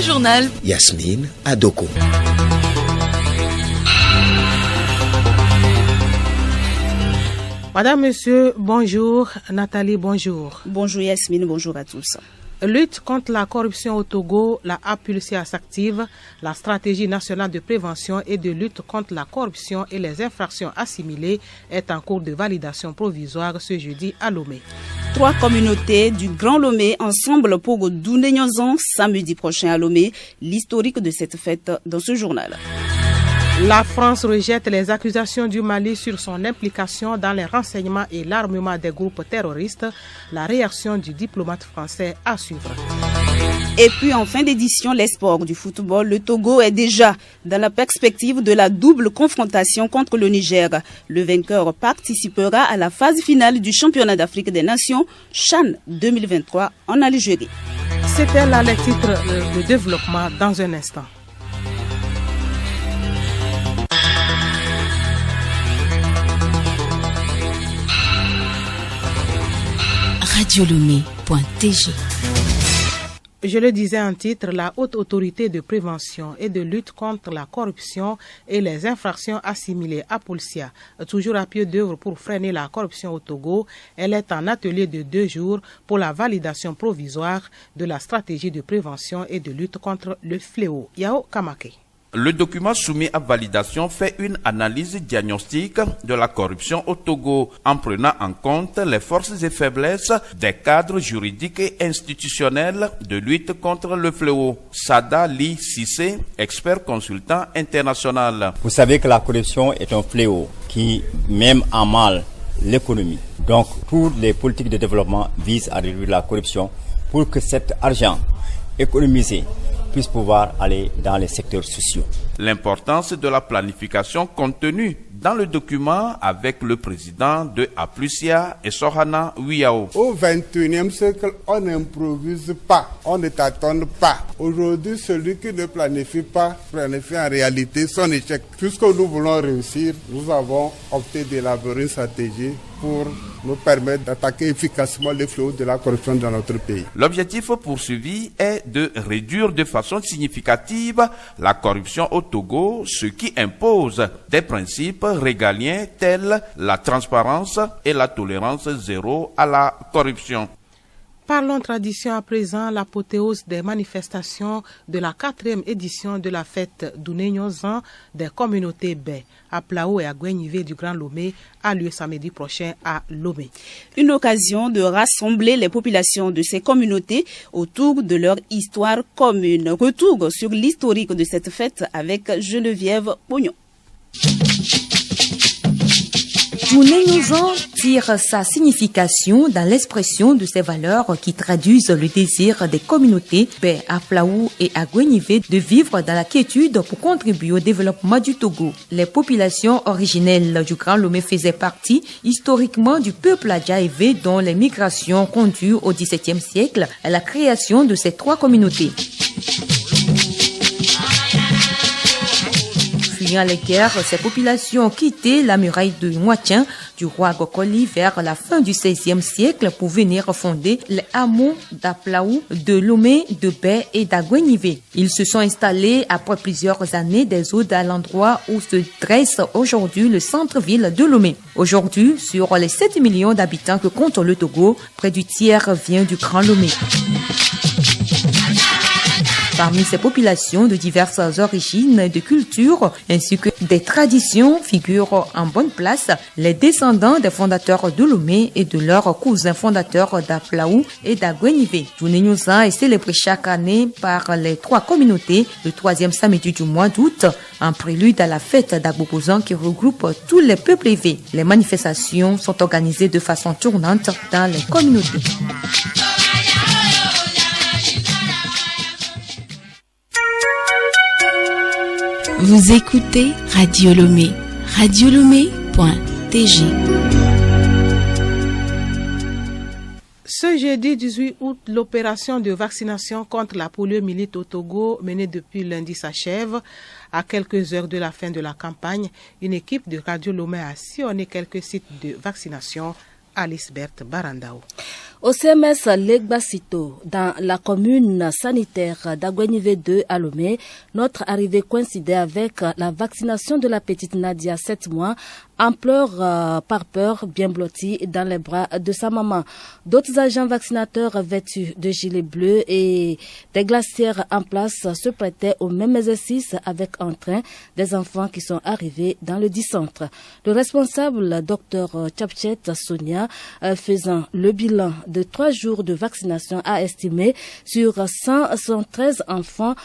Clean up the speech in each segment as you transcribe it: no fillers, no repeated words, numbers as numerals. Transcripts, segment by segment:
Le journal Yasmine Adoko. Madame, Monsieur, bonjour. Nathalie, bonjour. Bonjour Yasmine, bonjour à tous. Lutte contre la corruption au Togo, la APULSIA s'active. La stratégie nationale de prévention et de lutte contre la corruption et les infractions assimilées est en cours de validation provisoire ce jeudi à Lomé. 3 communautés du Grand Lomé ensemble pour Dounéniozan samedi prochain à Lomé. L'historique de cette fête dans ce journal. La France rejette les accusations du Mali sur son implication dans les renseignements et l'armement des groupes terroristes. La réaction du diplomate français à suivre. Et puis en fin d'édition, les sports du football, le Togo est déjà dans la perspective de la double confrontation contre le Niger. Le vainqueur participera à la phase finale du championnat d'Afrique des Nations, CHAN 2023 en Algérie. C'était là les titres de développement dans un instant. radiolomé.tg. Je le disais en titre, la Haute Autorité de prévention et de lutte contre la corruption et les infractions assimilées à APULSIA, toujours à pied d'œuvre pour freiner la corruption au Togo, elle est en atelier de 2 jours pour la validation provisoire de la stratégie de prévention et de lutte contre le fléau. Yao Kamake. Le document soumis à validation fait une analyse diagnostique de la corruption au Togo en prenant en compte les forces et faiblesses des cadres juridiques et institutionnels de lutte contre le fléau. Sada Li Sissé, expert consultant international. Vous savez que la corruption est un fléau qui met en mal l'économie. Donc, toutes les politiques de développement visent à réduire la corruption pour que cet argent économisé puisse pouvoir aller dans les secteurs sociaux. L'importance de la planification contenue dans le document avec le président de APULSIA et Sohana Wiao. Au XXIe siècle, on n'improvise pas, on ne tâtonne pas. Aujourd'hui, celui qui ne planifie pas, planifie en réalité son échec. Puisque nous voulons réussir, nous avons opté d'élaborer une stratégie pour nous permettre d'attaquer efficacement les fléaux de la corruption dans notre pays. L'objectif poursuivi est de réduire de façon significative la corruption au Togo, ce qui impose des principes régaliens tels la transparence et la tolérance zéro à la corruption. Parlons tradition à présent, l'apothéose des manifestations de la 4e édition de la fête Dounéniozan des communautés Bé, à Plao et à Gouenivé du Grand Lomé, a lieu samedi prochain à Lomé. Une occasion de rassembler les populations de ces communautés autour de leur histoire commune. Retour sur l'historique de cette fête avec Geneviève Pognon. Dounéniozan tire sa signification dans l'expression de ces valeurs qui traduisent le désir des communautés Bé, à Plaou et à Gouenivé de vivre dans la quiétude pour contribuer au développement du Togo. Les populations originelles du Grand Lomé faisaient partie historiquement du peuple adjaévé dont les migrations conduisent au XVIIe siècle à la création de ces 3 communautés. Fuyant les guerres, ces populations ont quitté la muraille de Moitien du roi Gokoli vers la fin du XVIe siècle pour venir fonder les hameaux d'Aplaou, de Lomé, de Bé et d'Agouenivé. Ils se sont installés après plusieurs années des eaux à l'endroit où se dresse aujourd'hui le centre-ville de Lomé. Aujourd'hui, sur les 7 millions d'habitants que compte le Togo, près du tiers vient du Grand Lomé. Parmi ces populations de diverses origines et de cultures, ainsi que des traditions, figurent en bonne place les descendants des fondateurs de Lomé et de leurs cousins fondateurs d'Aplaou et d'Agouenivé. Dounéniozan est célébré chaque année par les 3 communautés le 3e samedi du mois d'août, en prélude à la fête d'Agbopozan qui regroupe tous les peuples évés. Les manifestations sont organisées de façon tournante dans les communautés. Vous écoutez Radio Lomé, radiolomé.tg. Ce jeudi 18 août, l'opération de vaccination contre la poliomyélite au Togo, menée depuis lundi, s'achève. À quelques heures de la fin de la campagne, une équipe de Radio Lomé a sillonné quelques sites de vaccination. Alice Berthe Barandao. Au CMS Legbasito, dans la commune sanitaire d'Agouenive 2 à Lomé, notre arrivée coïncidait avec la vaccination de la petite Nadia 7 mois, en pleurs par peur, bien blottie dans les bras de sa maman. D'autres agents vaccinateurs vêtus de gilets bleus et des glacières en place se prêtaient au même exercice avec entrain des enfants qui sont arrivés dans le dit centre. Le responsable, Dr Chapchet Sonia, faisant le bilan de 3 jours de vaccination, a estimé sur 113 enfants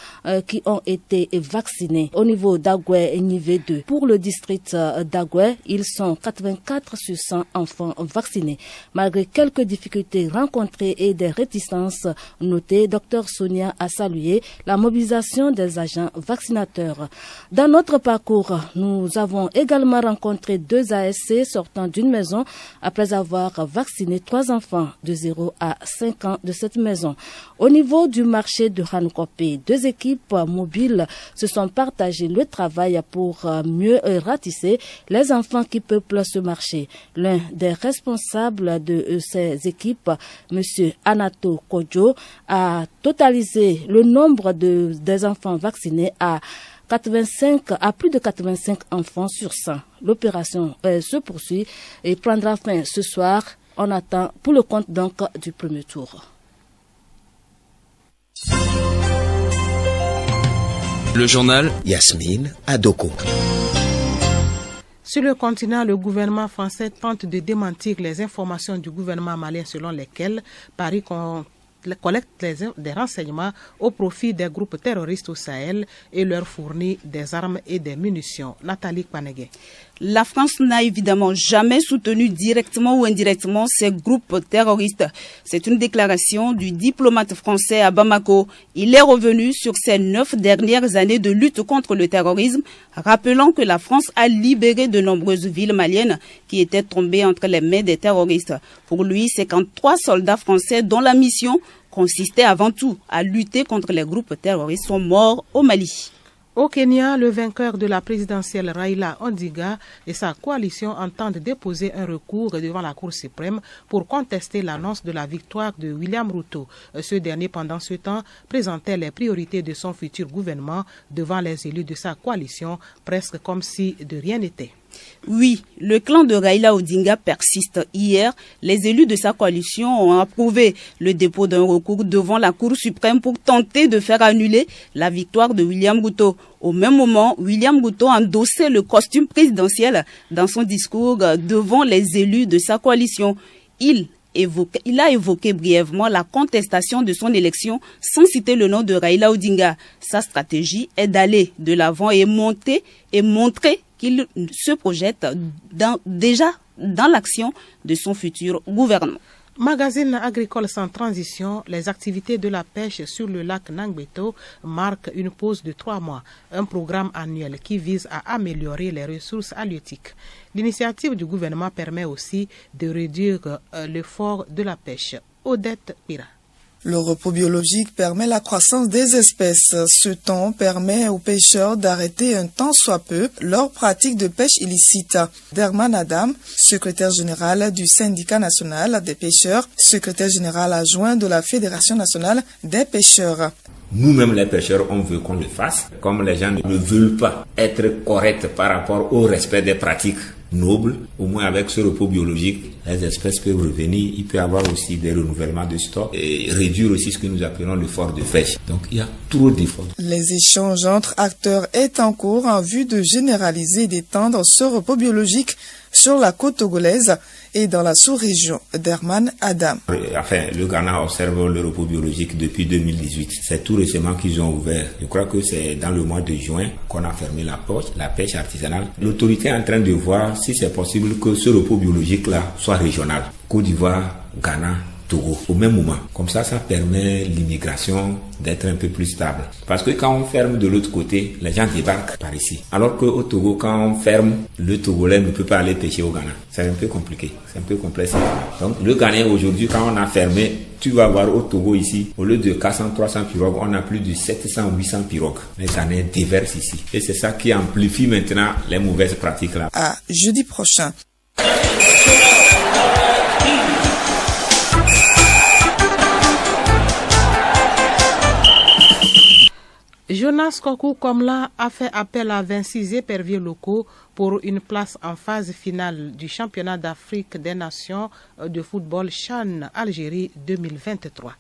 qui ont été vaccinés au niveau d'Agoué Nivé 2. Pour le district d'Agoué, ils sont 84 sur 100 enfants vaccinés. Malgré quelques difficultés rencontrées et des réticences notées, Dr Sonia a salué la mobilisation des agents vaccinateurs. Dans notre parcours, nous avons également rencontré 2 ASC sortant d'une maison après avoir vacciné 3 enfants de 0 à 5 ans de cette maison. Au niveau du marché de Hanukopé, 2 équipes mobiles se sont partagées le travail pour mieux ratisser les enfants qui peuplent ce marché. L'un des responsables de ces équipes, M. Anato Kodjo, a totalisé le nombre des enfants vaccinés à plus de 85 enfants sur 100. L'opération se poursuit et prendra fin ce soir. On attend pour le compte donc du premier tour. Le journal Yasmine Adoko. Sur le continent, le gouvernement français tente de démentir les informations du gouvernement malien selon lesquelles Paris collecte des renseignements au profit des groupes terroristes au Sahel et leur fournit des armes et des munitions. Nathalie Panegé. La France n'a évidemment jamais soutenu directement ou indirectement ces groupes terroristes. C'est une déclaration du diplomate français à Bamako. Il est revenu sur ces 9 dernières années de lutte contre le terrorisme, rappelant que la France a libéré de nombreuses villes maliennes qui étaient tombées entre les mains des terroristes. Pour lui, 53 soldats français dont la mission consistait avant tout à lutter contre les groupes terroristes sont morts au Mali. Au Kenya, le vainqueur de la présidentielle Raila Odinga et sa coalition entendent déposer un recours devant la Cour suprême pour contester l'annonce de la victoire de William Ruto. Ce dernier, pendant ce temps, présentait les priorités de son futur gouvernement devant les élus de sa coalition, presque comme si de rien n'était. Oui, le clan de Raila Odinga persiste. Hier, les élus de sa coalition ont approuvé le dépôt d'un recours devant la Cour suprême pour tenter de faire annuler la victoire de William Ruto. Au même moment, William Ruto endossait le costume présidentiel dans son discours devant les élus de sa coalition. Il a évoqué brièvement la contestation de son élection sans citer le nom de Raila Odinga. Sa stratégie est d'aller de l'avant et montrer qu'il se projette déjà dans l'action de son futur gouvernement. Magazine agricole sans transition, les activités de la pêche sur le lac Nangbeto marquent une pause de 3 mois, un programme annuel qui vise à améliorer les ressources halieutiques. L'initiative du gouvernement permet aussi de réduire l'effort de la pêche. Odette Pira. Le repos biologique permet la croissance des espèces. Ce temps permet aux pêcheurs d'arrêter un tant soit peu leur pratique de pêche illicite. Derman Adam, secrétaire général du syndicat national des pêcheurs, secrétaire général adjoint de la Fédération nationale des pêcheurs. Nous-mêmes les pêcheurs, on veut qu'on le fasse. Comme les gens ne veulent pas être corrects par rapport au respect des pratiques nobles, au moins avec ce repos biologique, les espèces peuvent revenir. Il peut y avoir aussi des renouvellements de stock et réduire aussi ce que nous appelons l'effort de pêche. Donc il y a trop d'efforts. Les échanges entre acteurs est en cours en vue de généraliser et d'étendre ce repos biologique sur la côte togolaise et dans la sous-région. Derman Adam. Enfin, le Ghana observe le repos biologique depuis 2018. C'est tout récemment qu'ils ont ouvert. Je crois que c'est dans le mois de juin qu'on a fermé la pêche artisanale. L'autorité est en train de voir si c'est possible que ce repos biologique-là soit régional. Côte d'Ivoire, Ghana, Togo, au même moment. Comme ça permet l'immigration d'être un peu plus stable. Parce que quand on ferme de l'autre côté, les gens débarquent par ici. Alors qu'au Togo, quand on ferme, le Togolais ne peut pas aller pêcher au Ghana. C'est un peu compliqué, c'est un peu complexe. Donc le Ghanais aujourd'hui, quand on a fermé, tu vas voir au Togo ici, au lieu de 400-300 pirogues, on a plus de 700-800 pirogues. Les Ghanais déversent ici. Et c'est ça qui amplifie maintenant les mauvaises pratiques là. À jeudi prochain. Jonas Kokou Komla a fait appel à 26 éperviers locaux pour une place en phase finale du championnat d'Afrique des Nations de football CHAN Algérie 2023.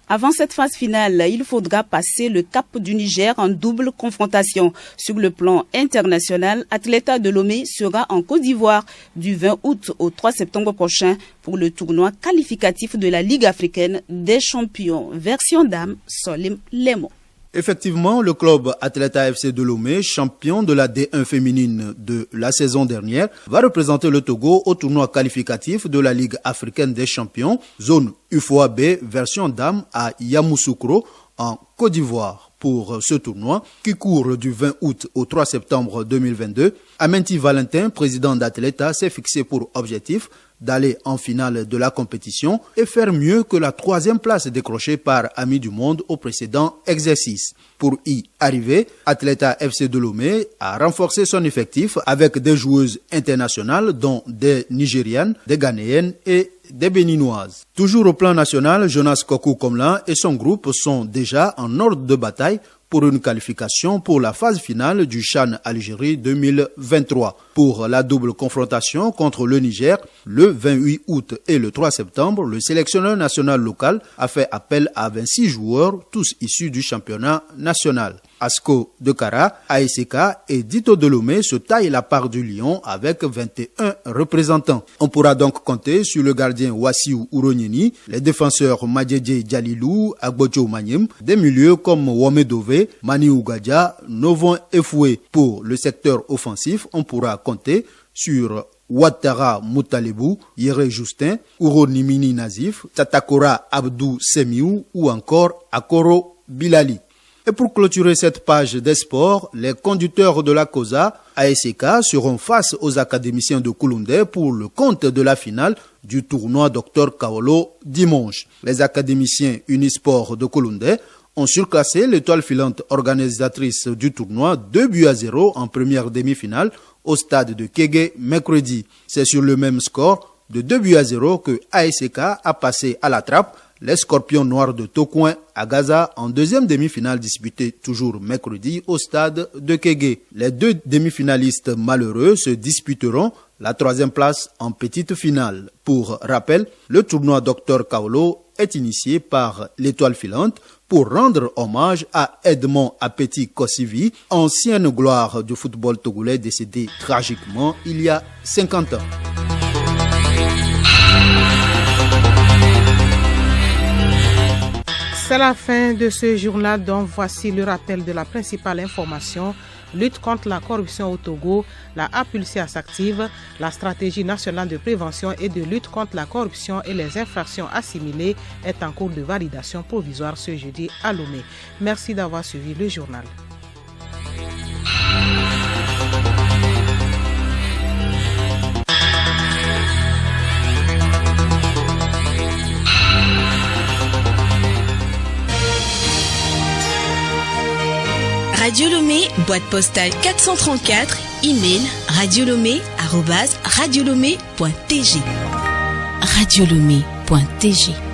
Avant cette phase finale, il faudra passer le cap du Niger en double confrontation. Sur le plan international, Atleta de Lomé sera en Côte d'Ivoire du 20 août au 3 septembre prochain pour le tournoi qualificatif de la Ligue africaine des champions. Version dame, Solim Lemo. Effectivement, le club Atleta FC de Lomé, champion de la D1 féminine de la saison dernière, va représenter le Togo au tournoi qualificatif de la Ligue africaine des champions, zone UFOA B, version dame à Yamoussoukro, en Côte d'Ivoire. Pour ce tournoi, qui court du 20 août au 3 septembre 2022, Amenti Valentin, président d'Atleta, s'est fixé pour objectif d'aller en finale de la compétition et faire mieux que la 3e place décrochée par Amis du Monde au précédent exercice. Pour y arriver, Atleta FC de Lomé a renforcé son effectif avec des joueuses internationales dont des Nigérianes, des Ghanéennes et des Béninoises. Toujours au plan national, Jonas Kokou Komla et son groupe sont déjà en ordre de bataille pour une qualification pour la phase finale du CHAN Algérie 2023. Pour la double confrontation contre le Niger, le 28 août et le 3 septembre, le sélectionneur national local a fait appel à 26 joueurs, tous issus du championnat national. Asko de Kara, ASK et Dito Delomé se taillent la part du lion avec 21 représentants. On pourra donc compter sur le gardien Wassiou Ouronieni, les défenseurs Madjedje Djalilou, Agbojo Manyem, des milieux comme Wamedove, Mani Ougadja, Novon Efoué. Pour le secteur offensif, on pourra compter sur Ouattara Moutalebou, Yere Justin, Ouronimini Nazif, Tatakora Abdou Semiou ou encore Akoro Bilali. Et pour clôturer cette page des sports, les conducteurs de la COSA ASK seront face aux académiciens de Kouloundé pour le compte de la finale du tournoi Dr Kaolo dimanche. Les académiciens Unisport de Kouloundé ont surclassé l'étoile filante organisatrice du tournoi 2-0 en première demi-finale au stade de Kégué mercredi. C'est sur le même score de 2-0 que ASK a passé à la trappe les Scorpions Noirs de Tokouin à Gaza en deuxième demi-finale disputée toujours mercredi au stade de Kégué. Les deux demi-finalistes malheureux se disputeront la 3e place en petite finale. Pour rappel, le tournoi Dr Kaolo est initié par l'étoile filante pour rendre hommage à Edmond Apeti Kossivi, ancienne gloire du football togolais décédé tragiquement il y a 50 ans. C'est la fin de ce journal, donc voici le rappel de la principale information. Lutte contre la corruption au Togo, la APULCIA s'active, la stratégie nationale de prévention et de lutte contre la corruption et les infractions assimilées est en cours de validation provisoire ce jeudi à Lomé. Merci d'avoir suivi le journal. Radio Lomé, boîte postale 434, email radiolomé@radiolomé.tg. radiolomé.tg